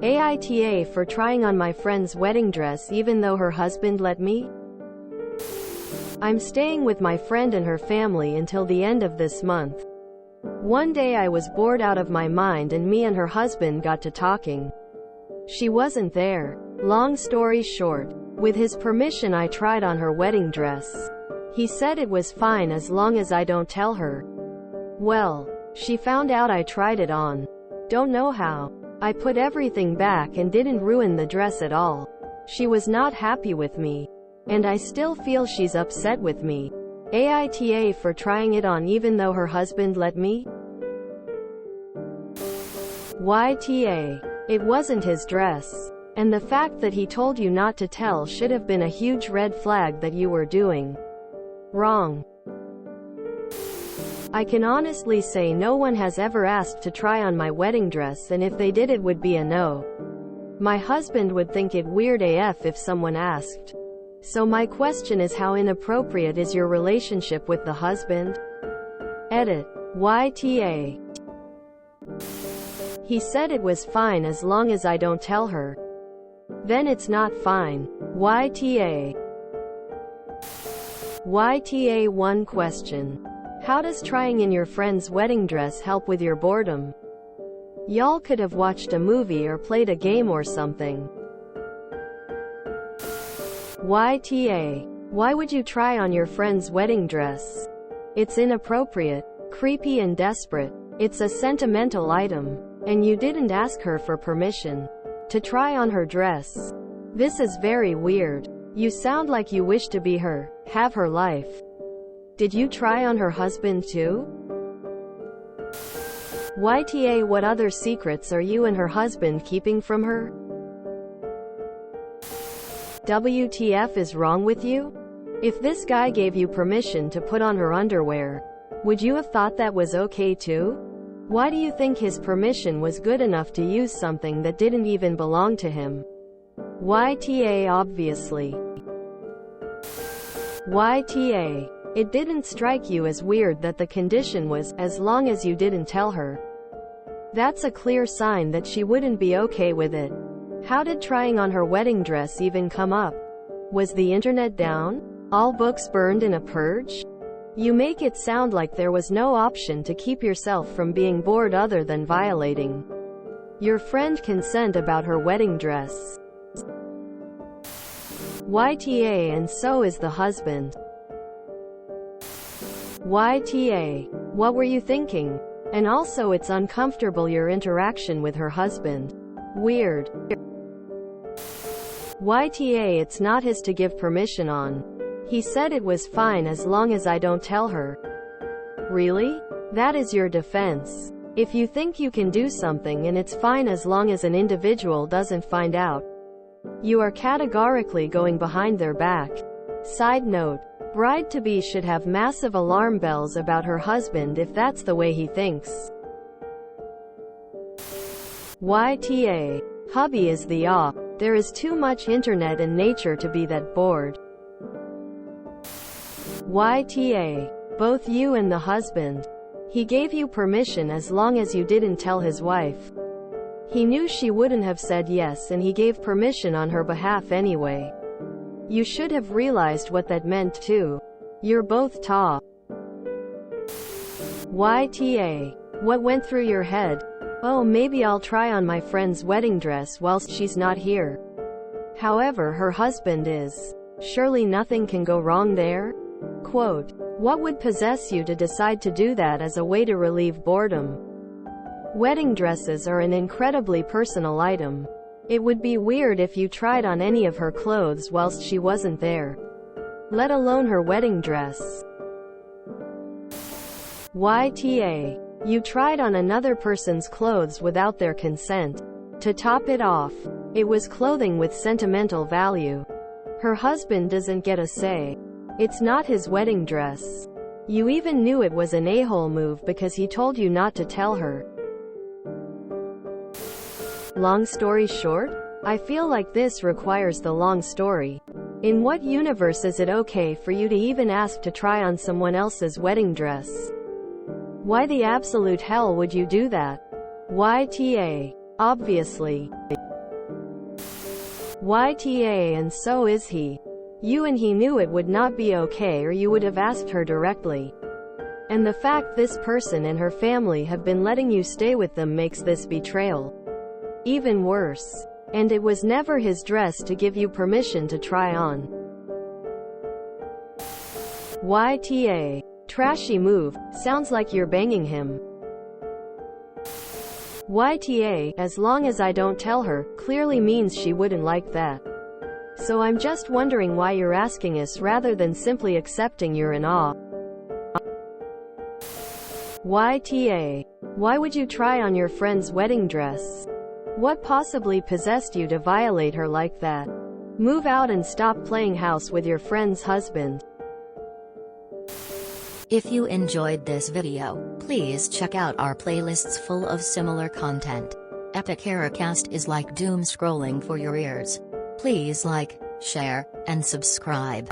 AITA for trying on my friend's wedding dress even though her husband let me? I'm staying with my friend and her family until the end of this month. One day I was bored out of my mind and me and her husband got to talking. She wasn't there. Long story short, with his permission I tried on her wedding dress. He said it was fine as long as I don't tell her. Well, she found out I tried it on. Don't know how. I put everything back and didn't ruin the dress at all. She was not happy with me. And I still feel she's upset with me. AITA for trying it on even though her husband let me? YTA. It wasn't his dress. And the fact that he told you not to tell should have been a huge red flag that you were doing wrong. I can honestly say no one has ever asked to try on my wedding dress, and if they did it would be a no. My husband would think it weird AF if someone asked. So my question is, how inappropriate is your relationship with the husband? Edit. YTA. He said it was fine as long as I don't tell her. Then it's not fine. YTA. YTA. One question. How does trying in your friend's wedding dress help with your boredom? Y'all could have watched a movie or played a game or something. YTA. Why would you try on your friend's wedding dress? It's inappropriate, creepy and desperate. It's a sentimental item. And you didn't ask her for permission to try on her dress. This is very weird. You sound like you wish to be her, have her life. Did you try on her husband too? YTA. What other secrets are you and her husband keeping from her? WTF is wrong with you? If this guy gave you permission to put on her underwear, would you have thought that was okay too? Why do you think his permission was good enough to use something that didn't even belong to him? YTA. Obviously. YTA. It didn't strike you as weird that the condition was, as long as you didn't tell her. That's a clear sign that she wouldn't be okay with it. How did trying on her wedding dress even come up? Was the internet down? All books burned in a purge? You make it sound like there was no option to keep yourself from being bored other than violating your friend consent about her wedding dress. YTA. And so is the husband. YTA. What were you thinking? And also it's uncomfortable your interaction with her husband. Weird. YTA. It's not his to give permission on. He said it was fine as long as I don't tell her. Really? That is your defense. If you think you can do something and it's fine as long as an individual doesn't find out, you are categorically going behind their back. Side note. Bride-to-be should have massive alarm bells about her husband if that's the way he thinks. YTA. Hubby is the op. There is too much internet and nature to be that bored. YTA. Both you and the husband. He gave you permission as long as you didn't tell his wife. He knew she wouldn't have said yes and he gave permission on her behalf anyway. You should have realized what that meant too. You're both ta. YTA. What went through your head? Oh, maybe I'll try on my friend's wedding dress whilst she's not here. However, her husband is. Surely nothing can go wrong there? Quote. What would possess you to decide to do that as a way to relieve boredom? Wedding dresses are an incredibly personal item. It would be weird if you tried on any of her clothes whilst she wasn't there. Let alone her wedding dress. YTA. You tried on another person's clothes without their consent. To top it off, it was clothing with sentimental value. Her husband doesn't get a say. It's not his wedding dress. You even knew it was an a-hole move because he told you not to tell her. Long story short, I feel like this requires the long story. In what universe is it okay for you to even ask to try on someone else's wedding dress? Why the absolute hell would you do that? YTA. Obviously. YTA, and so is he. You and he knew it would not be okay, or you would have asked her directly. And the fact this person and her family have been letting you stay with them makes this betrayal even worse. And it was never his dress to give you permission to try on. YTA. Trashy move. Sounds like you're banging him. YTA. As long as I don't tell her, clearly means she wouldn't like that. So I'm just wondering why you're asking us rather than simply accepting you're in awe. YTA. Why would you try on your friend's wedding dress? What possibly possessed you to violate her like that? Move out and stop playing house with your friend's husband. If you enjoyed this video, please check out our playlists full of similar content. AmITheAsshole is like doom scrolling for your ears. Please like, share, and subscribe.